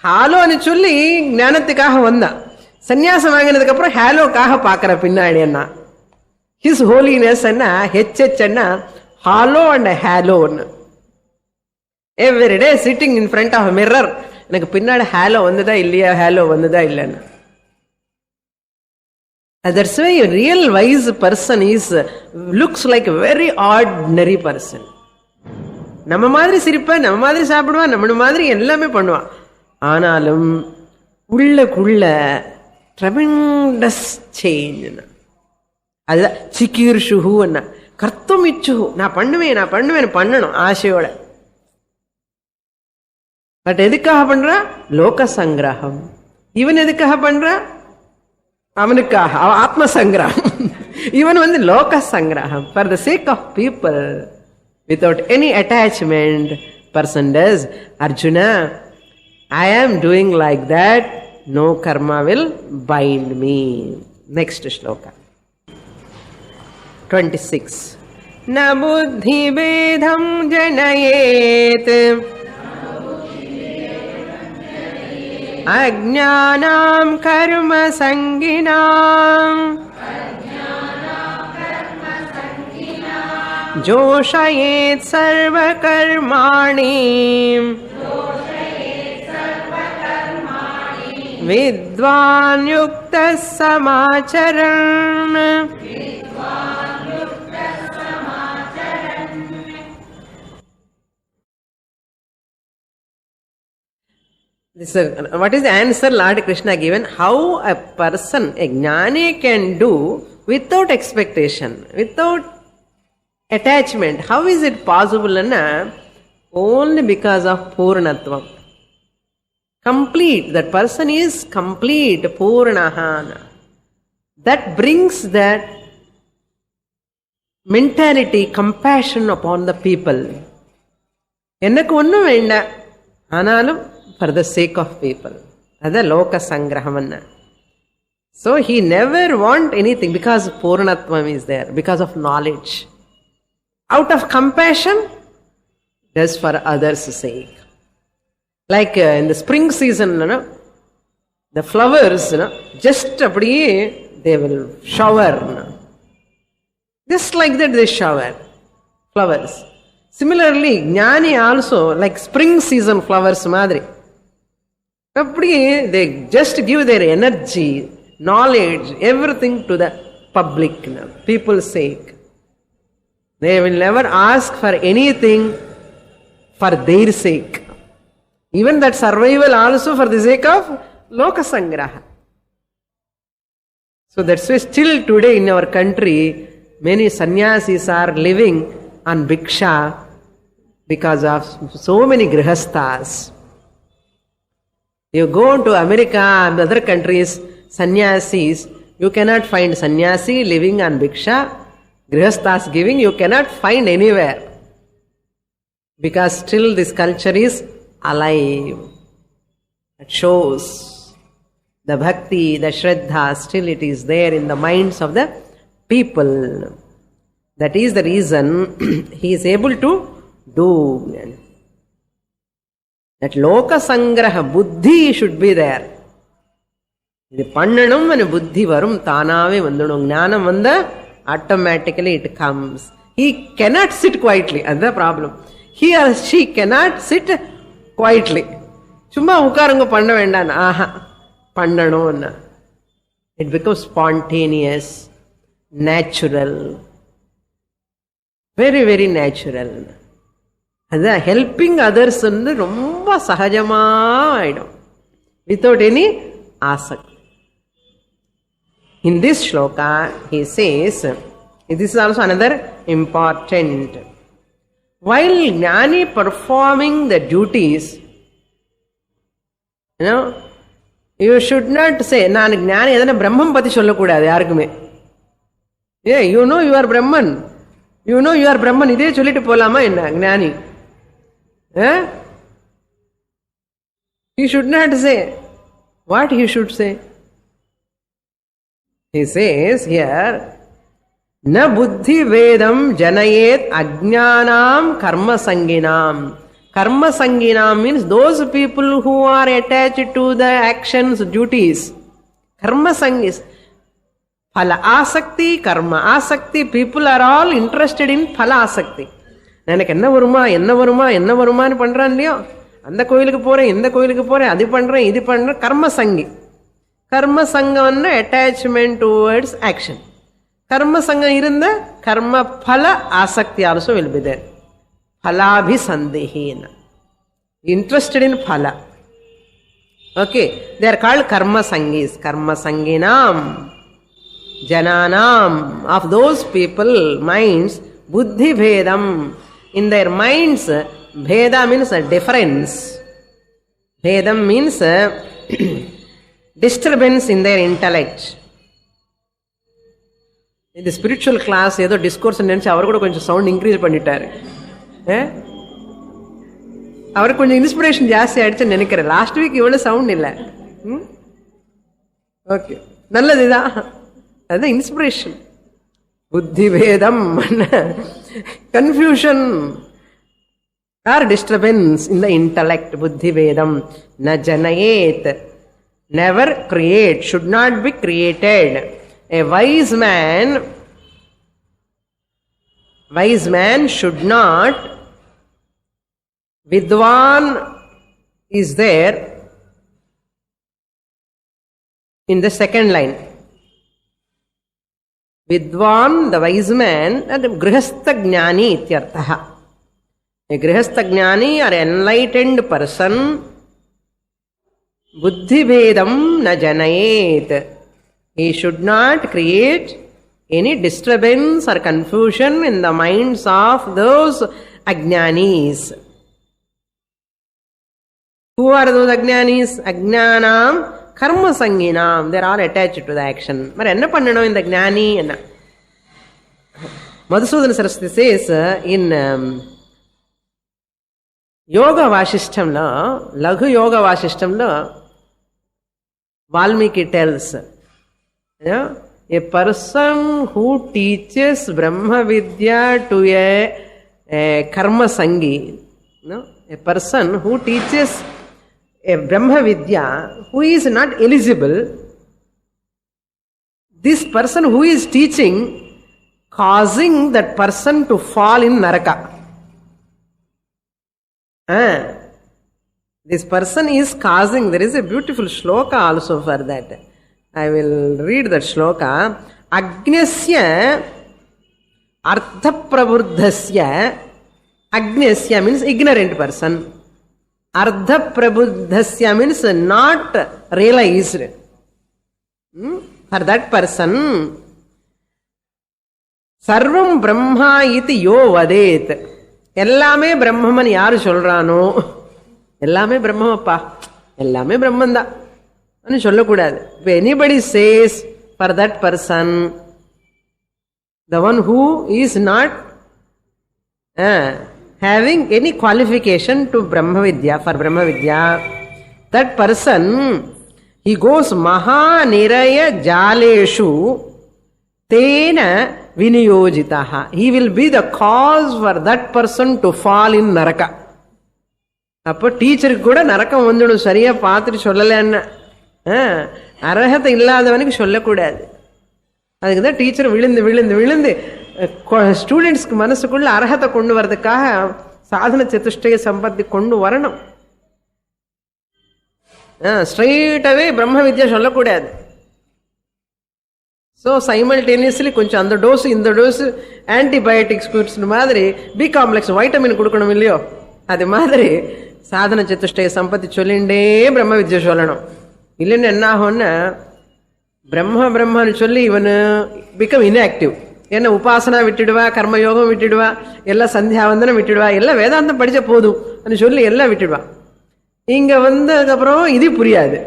ஹாலோ అని சொல்லி ஞானத்துக்காக வந்தான். சன்னியாசம் வாங்கினதுக்கு அப்புறம் ஹேலோக்காக பார்க்கற பின்னாடி என்ன. ஹிஸ் ஹோலினஸ் என்ன, ஹெச்ஹெச் என்ன, hollow and halo. Every day sitting in front of mirror, எனக்கு பின்னாடி ஹேலோ வந்ததா இல்லையா, ஹேலோ வந்ததா இல்லைன்னு. That's why a real wise person looks like a very ordinary person. நம்ம மாதிரி சிரிப்பான், நம்ம மாதிரி சாப்பிடுவான், நம்ம மாதிரி எல்லாமே பண்ணுவான். ஆனாலும் உள்ளக்குள்ள ட்ரெமெண்டஸ் சேஞ்ச். அதுதான் சிக்கீர்ஷுஹு என்ன, கர்த்தம் இச்சுஹு, நான் பண்ணுவேன் பண்ணணும் ஆசையோட. பட் எதுக்காக பண்றா, லோக சங்கிரகம். இவன் எதுக்காக பண்றா, அவனுக்காக ஆத்ம சங்கிரகம். இவன் லோக சங்கிரகம். For the sake of people without any attachment person does. Arjuna, I am doing like that, no karma will bind me. Next shloka 26. Na buddhi vedham janayet ajnanam karma sanginam जोषयेत् सर्वकर्माणि विद्वान् युक्तः समाचरन्. What is the answer Lord Krishna given? How a person, a jnani, can do without expectation, without attachment. How is it possible? Only because of Purnatvam. Complete. That person is complete. Purnahana. That brings that mentality, compassion upon the people. Enakku onnum venda, aanalum for the sake of people. Adha loka sangrahamanna. So he never want anything because Purnatvam is there, because of knowledge. Out of compassion, does for others' sake. Like in the spring season, the flowers, just they will shower. Just like that they shower flowers. Similarly, jnani also like spring season flowers madri. They just give their energy, knowledge, everything to the public, people's sake. They will never ask for anything for their sake. Even that survival also for the sake of loka sangraha. So that's why still today in our country, many sannyasis are living on bhiksha because of so many grihasthas. You go to America and other countries, sannyasis, you cannot find sannyasi living on bhiksha. Grihasthas giving you cannot find anywhere, because still this culture is alive. It shows the bhakti, the shraddha, still it is there in the minds of the people. That is the reason he is able to do that. Loka sangraha buddhi should be there. இது பண்ணணும் புத்தி வரும், தானாவே வந்துடும். ஞானம் வந்த automatically it comes. He cannot sit quietly. அதுதான் problem. He or she cannot sit quietly. சும்மா உட்காருங்க பண்ண வேண்டாம். ஆஹா, பண்ணணும். It becomes spontaneous, natural, very very natural. அதுதான் ஹெல்பிங் அதர்ஸ் ரொம்ப சகஜமா ஆயிடும், without any asakti. In this shloka he says, this is also another important. While Jnani performing the duties, you should not say, நான் ஞானி எதனா பிரம்மம் பத்தி சொல்லக்கூடாது யாருக்குமே. you know you are Brahman, you know you are Brahman, இதே சொல்லிட்டு போலாமா என்ன ஞானி? He should not say. What he should say? He says here, na buddhi vedam janayet ajnanam karma sanginam. Karma sanginam means those people who are attached to the actions, duties. Karma sangis. Phala asakti, karma asakti. People are all interested in phala asakti. எனக்கு என்ன வருமா என்ன வருமா என்ன வருமானு பண்றான் இல்லையோ, அந்த கோயிலுக்கு போறேன் இந்த கோயிலுக்கு போறேன், அது பண்றேன் இது பண்றேன், கர்ம சங்கி. கர்ம சங்கம் அட்டாச்மெண்ட் டுவர்ட்ஸ் ஆக்ஷன். கர்ம சங்கம் இருந்த கர்ம பல ஆசக்தி ஆல்சோ வில் பி தேர். பலாபிசந்தேஹேன, இன்ட்ரெஸ்டட் இன் பல. ஓகே, தே ஆர் கால்ட் கர்ம சங்கீஸ். கர்ம சங்கினாம் ஜனானாம், ஆஃப் தோஸ் பீப்புள் மைண்ட்ஸ் புத்தி பேதம். In their minds, bheda means a difference. Bhedam means disturbance in their intellect. In the spiritual class, ஏதோ discourse நினைச்சு அவர் கூட கொஞ்சம் சவுண்ட் இன்க்ரீஸ் பண்ணிட்டாரு. அவருக்கு கொஞ்சம் இன்ஸ்பிரேஷன் ஜாஸ்தி ஆயிடுச்சுன்னு நினைக்கிறேன். லாஸ்ட் வீக் இவ்வளவு சவுண்ட் இல்லை. ஓகே, நல்லதுதான், அதுதான் இன்ஸ்பிரேஷன். புத்தி பேதம், confusion or disturbance in the intellect. Buddhi vedam na janayet, never create, should not be created. A wise man should not. Vidwan is there in the second line. Vidwan, the wise man, and grihastha jnani ityartha. A grihastha jnani or enlightened person, buddhi vedam na janayet. He should not create any disturbance or confusion in the minds of those ajnanis. Who are those ajnanis? Ajnanam karma sanginam. They are all attached to the action. But enna pannanum in the jnani enna? Madhusudana Saraswati says in Yoga Vasishtamla, Laghu Yoga Vasishtamla, Valmiki tells, a person who teaches Brahma Vidya to a karma sangi, a person who teaches a Brahma Vidya who is not eligible, this person who is teaching causing that person to fall in Naraka. This person is causing. There is a beautiful shloka also for that. I will read that shloka. Agnyasya artha prabuddhasya. Agnyasya means ignorant person. Ardha prabuddhasya means not realized. For that person, sarvam brahma iti yo vadet. எல்லாமே பிரம்மன் யாரு சொல்றானோ, எல்லாமே பிரம்மப்பா, எல்லாமே பிரம்மன் தான் சொல்லக்கூடாது. If anybody says for that person, the one who is not having any qualification to Brahma Vidya, for Brahma Vidya, that person, he goes maha niraya jaleshu tena viniyojitaha. He will be the cause for that person to fall in naraka. அப்போ டீச்சருக்கு கூட நரக்கம் வந்துடும், சரியா பார்த்துட்டு சொல்லலன்னா. அர்ஹதை இல்லாதவனுக்கு சொல்லக்கூடாது. அதுக்கு தான் டீச்சர் விழுந்து விழுந்து விழுந்து ஸ்டூடெண்ட்ஸ்க்கு மனசுக்குள்ள அர்ஹத்தை கொண்டு வர்றதுக்காக சாதன சதுஷ்டய சம்பத்தி கொண்டு வரணும். ஸ்ட்ரெயிட்டாவே பிரம்ம வித்யா சொல்லக்கூடாது. ஸோ சைமல்டேனியஸ்லி கொஞ்சம் அந்த டோஸு இந்த டோஸு ஆன்டிபயோட்டிக்ஸ் குடிச்சின மாதிரி பி காம்ப்ளெக்ஸ் வைட்டமின் கொடுக்கணும் இல்லையோ, அது மாதிரி சாதன சதுஷ்டய சம்பத்தி சொல்லிண்டே பிரம்ம வித்யா சொல்லணும். இல்லைன்னு என்ன ஆகும்னா பிரம்மன்னு சொல்லி இவனு பிகம் இன்ஆக்டிவ். என்ன உபாசனா விட்டுடுவா, கர்மயோகம் விட்டுடுவா, எல்லாம் சந்தியாவந்தனம் விட்டுடுவா, எல்லாம் வேதாந்தம் படிச்ச போதும் சொல்லி எல்லாம் விட்டுடுவா. இங்க வந்ததுக்கப்புறம் இது புரியாது,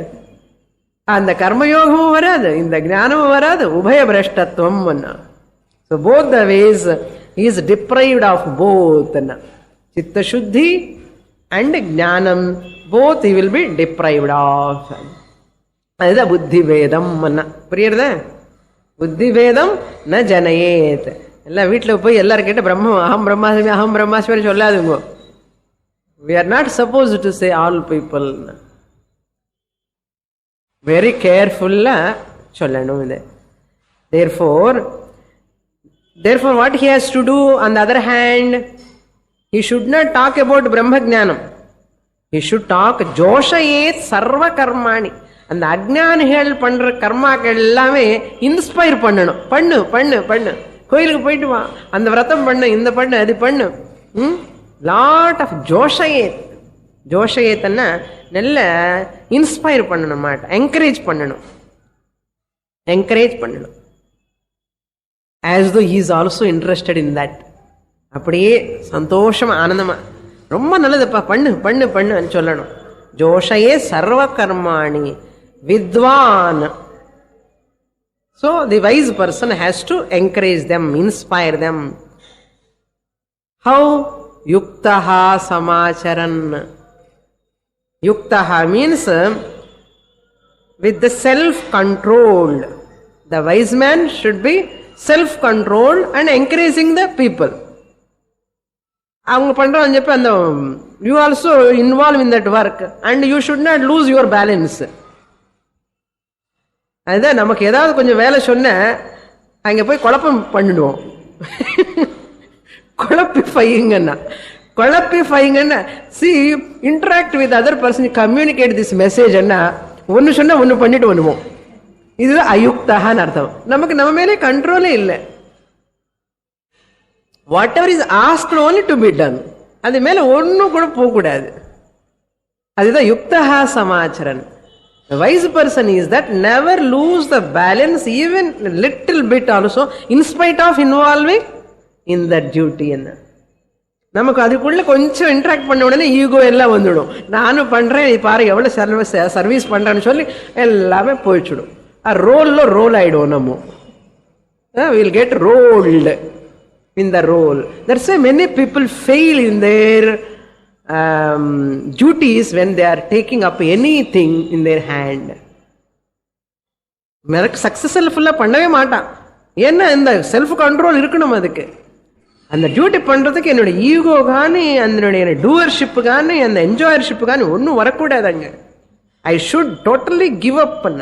அந்த கர்மயோகமும் வராது, இந்த ஞானமும் வராது, உபய பிரஷ்டத்துவம். So both the ways he is deprived of both. Chitta shuddhi and jnanam, both he will be deprived of. அதுதான் புத்தி வேதம். புரியுறதா? புத்தி வேதம் ந ஜனயேத். எல்லாம் வீட்டில் போய் எல்லாரும் கேட்ட அகம் பிரம்மாஸ்மி அகம் பிரம்மாஸ்மி சொல்லாதுங்க. We are not supposed to say all people. Very careful சொல்லணும் இது. Therefore what he has to do, on the other hand, he should not talk about Brahma Jnanam. He should talk Joshayet Sarva Karmani. அந்த அஜ்ஞானிகள் பண்ற கர்மாக்கள் எல்லாமே inspire பண்ணணும். பண்ணு பண்ணு பண்ணு, கோயிலுக்கு போயிட்டு வா, அந்த விரதம் பண்ணு, இந்த பண்ணு, அது பண்ணு. Lot of ஜோஷயேத். ஜோஷயேத்தன்னா நல்ல இன்ஸ்பயர் பண்ணணும், என்கரேஜ் பண்ணணும், என்கரேஜ் பண்ணணும். As though he is also interested in that. அப்படியே சந்தோஷமா ஆனந்தமா ரொம்ப நல்லதுப்பா பண்ணு பண்ணு பண்ணுன்னு சொல்லணும். ஜோஷயே சர்வ கர்மாணி வித்வான். So the wise person has to encourage them, inspire them. How? Yuktaha samacharan. Yuktaha means with the self-controlled. The wise man should be self-controlled and encouraging the people. அவங்க பண்றாங்க చెప్పి அந்த you also involve in that work and you should not lose your balance. அதுதான் நமக்கு ஏதாவது கொஞ்சம் வேலை சொன்ன அங்க போய் குழப்பம் பண்ணிடுவோம். குழப்பிஃபைங்கன்னா see interact with other person, communicate this message அண்ணா ஒன்னு சொன்னா ஒன்னு பண்ணிட்டு வருவோம். இதுதான் அயுக்தஹான்னு அர்த்தம். நமக்கு நம்ம மேலே கண்ட்ரோலே இல்லை. whatever is asked only to be done, அது மேல ஒன்னும் கூட போக கூடாது. அதுதான் யுக்தஹா சமாச்சரன். The wise person is that never lose the balance even little bit also in spite of involving in that duty. என்ன நமக்கு அதுக்குள்ள கொஞ்சம் இன்டராக்ட் பண்ண உடனே ஈகோ எல்லாம் வந்துடும். நானும் பண்றேன், பாரு எவ்வளவு சர்வீஸ் பண்றேன்னு சொல்லி எல்லாமே போயிடுச்சிடும். ரோல் ஆயிடுவோம். நம்ம we'll get rolled in the role. That's why many people fail in their duties when they are taking up anything in their hand. சக்சஸ்ஃபுல்லா பண்ணவே மாட்டான். ஏன்னா இந்த செல்ஃப் கண்ட்ரோல் இருக்கணும். அதுக்கு அந்த டியூட்டி பண்றதுக்கு என்னோட ஈகோ காணி, அதனுடைய டூவர்ஷிப் காணி, அந்த என்ஜாயர்ஷிப் காணி ஒன்னும் வரக்கூடாதுங்க. I should totally give up பண்ண.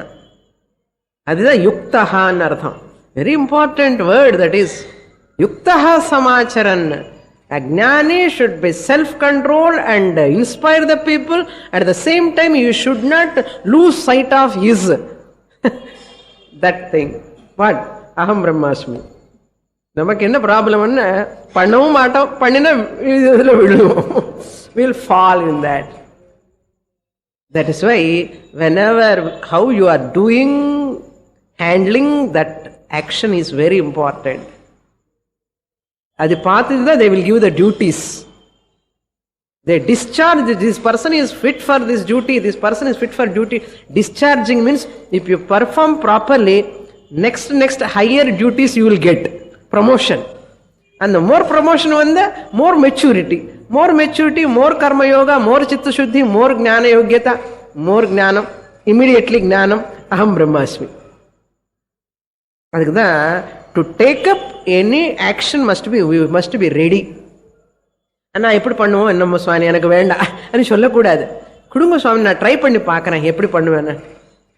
அதுதான் யுக்தஹான்னு அர்த்தம். Very important word that is யுக்தஹா சமாச்சரன். Ajnani should be self-controlled and inspire the people. At the same time, you should not lose sight of his that thing. What? Aham Brahmasmi. நமக்கு என்ன ப்ராப்ளம்னு பண்ணவும் மாட்டோம், பண்ணினா இதுல விழுவோம். We'll fall in that. That is why whenever how you are doing, handling that action is very important. அது பார்த்துட்டு தான் they will give the duties. They discharge. This person is fit for this duty, this person is fit for duty. Discharging means if you perform properly, next higher duties you will get. Promotion. And the more promotion vanda, more maturity, more karma yoga, more chitta shuddhi, more jnana yogyata, more jnanam, immediately jnanam, aham brahmasmi. அதுக்குதான் to take up any action we must be ready. அண்ணா எப்படி பண்ணுவோம், என்னமோ சுவாமி எனக்கு வேண்டாம் அப்படின்னு சொல்லக்கூடாது. குடும்ப சுவாமி நான் ட்ரை பண்ணி பார்க்குறேன் எப்படி பண்ணுவேன்னு.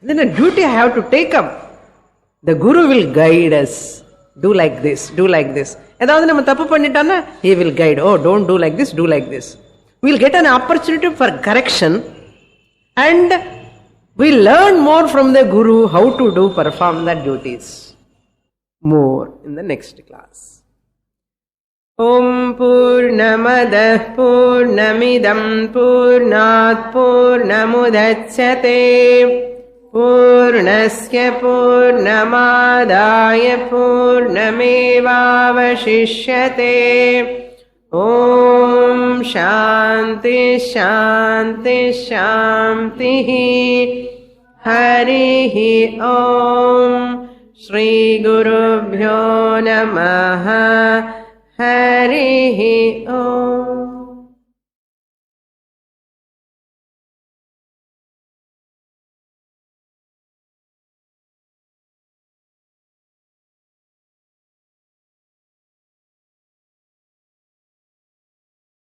Then a duty I have to take up. The Guru will guide us. Do like this, do like this. Edavadhu nama thappu pannitana, he will guide. Oh, don't do like this, do like this. We will get an opportunity for correction and we learn more from the Guru how to perform the duties. More in the next class. Om Purnamadah Purnamidam Purnat Purnamudachyate Purnasya Purnamadaya Purnamevavashishyate. Om Shanti Shanti Shanti. Harihi Om. Shri Gurubhyo Namaha. Harihi Om.